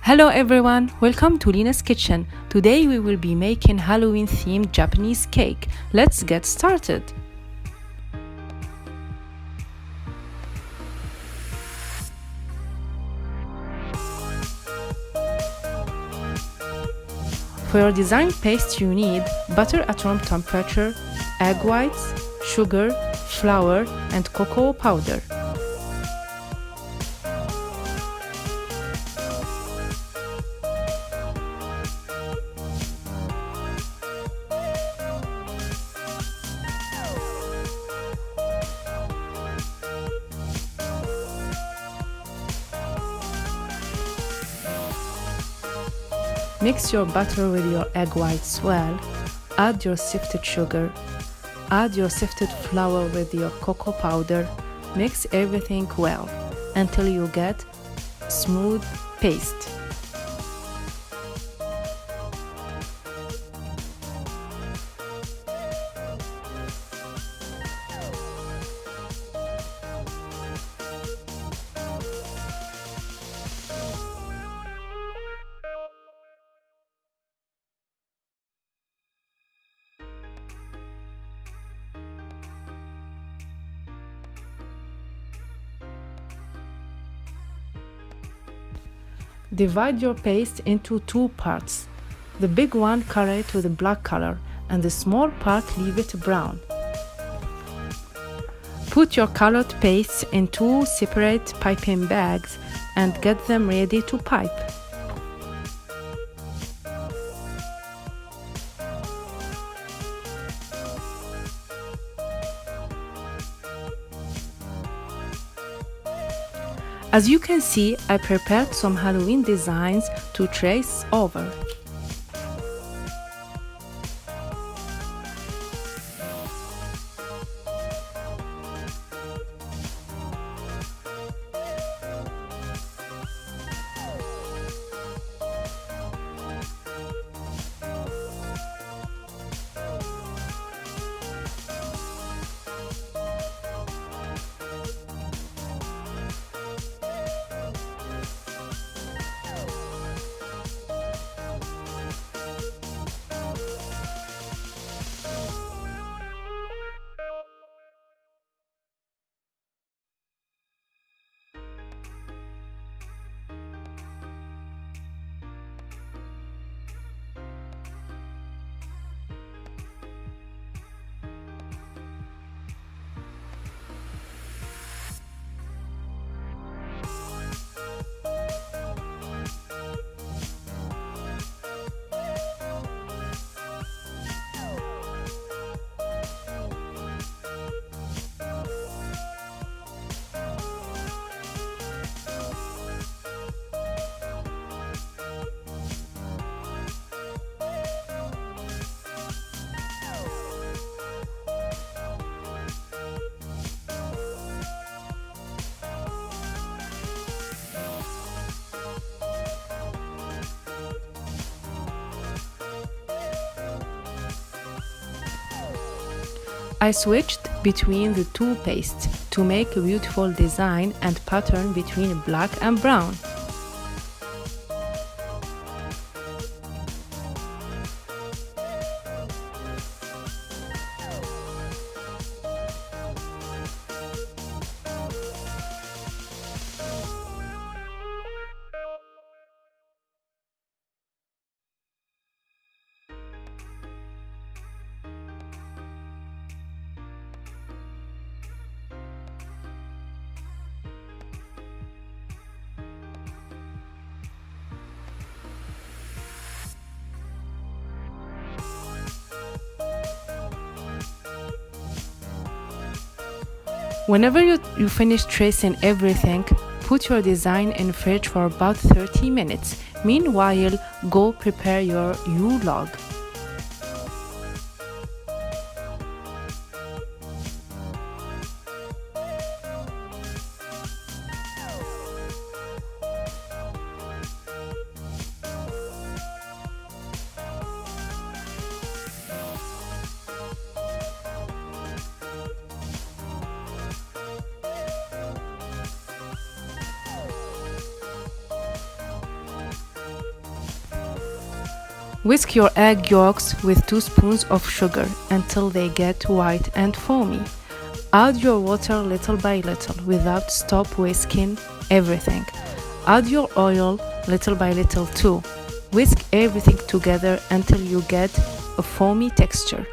Hello everyone, welcome to Lina's Kitchen. Today we will be making Halloween themed Japanese cake. Let's get started. For your design paste you need butter at room temperature, egg whites, sugar, flour and cocoa powder. Mix your butter with your egg whites well. Add your sifted sugar. Add your sifted flour with your cocoa powder. Mix everything well until you get smooth paste. Divide your paste into two parts. The big one color it with a black color and the small part leave it brown. Put your colored pastes in two separate piping bags and get them ready to pipe. As you can see, I prepared some Halloween designs to trace over. I switched between the two pastes to make a beautiful design and pattern between black and brown. Whenever you finish tracing everything, put your design in fridge for about 30 minutes. Meanwhile, go prepare your Yule log. Whisk your egg yolks with 2 spoons of sugar until they get white and foamy. Add your water little by little without stop whisking everything. Add your oil little by little too. Whisk everything together until you get a foamy texture.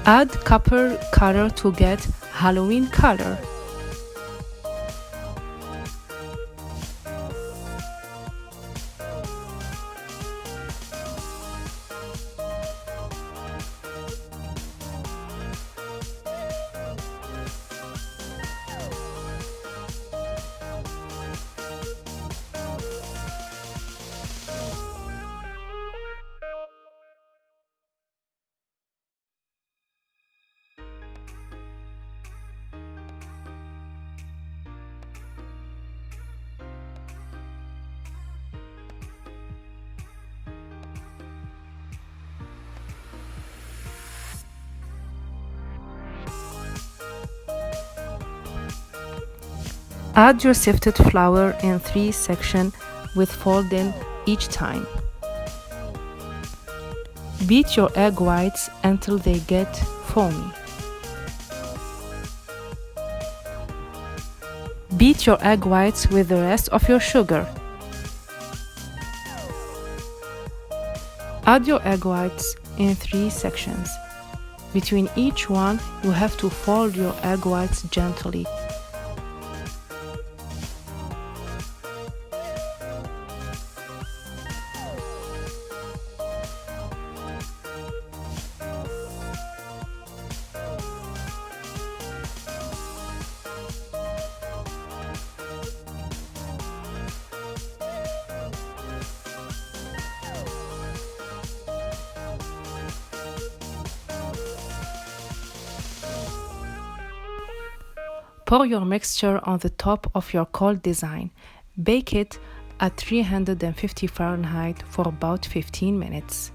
Add copper color to get Halloween color. Add your sifted flour in 3 sections with folding each time. Beat your egg whites until they get foamy. Beat your egg whites with the rest of your sugar. Add your egg whites in 3 sections. Between each one, you have to fold your egg whites gently. Pour your mixture on the top of your cold design. Bake it at 350 Fahrenheit for about 15 minutes.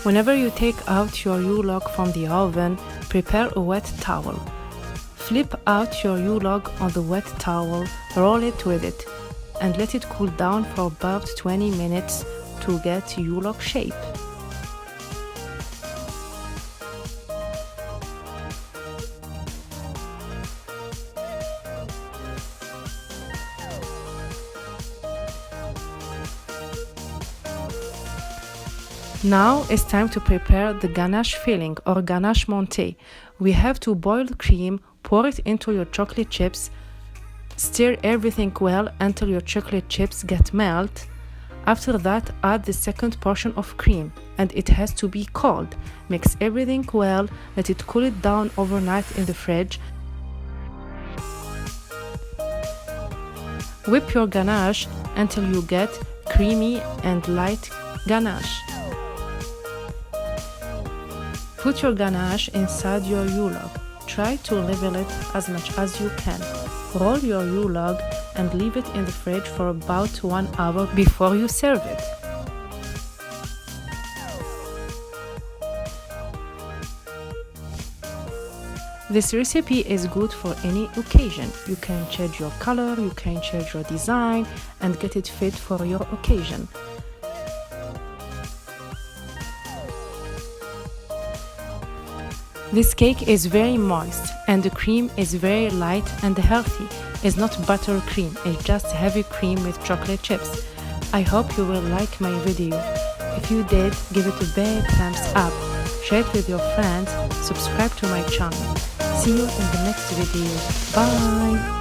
Whenever you take out your Yule from the oven, prepare a wet towel. Flip out your Yule on the wet towel, roll it with it, and let it cool down for about 20 minutes to get Yule shape. Now it's time to prepare the ganache filling or ganache montee. We have to boil cream, pour it into your chocolate chips, stir everything well until your chocolate chips get melt. After that, add the second portion of cream, and it has to be cold. Mix everything well, let it cool it down overnight in the fridge. Whip your ganache until you get creamy and light ganache. Put your ganache inside your Yule. Try to level it as much as you can. Roll your Yule and leave it in the fridge for about 1 hour before you serve it. This recipe is good for any occasion. You can change your color, you can change your design, and get it fit for your occasion. This cake is very moist and the cream is very light and healthy. It's not butter cream, it's just heavy cream with chocolate chips. I hope you will like my video. If you did, give it a big thumbs up, share it with your friends, subscribe to my channel. See you in the next video. Bye!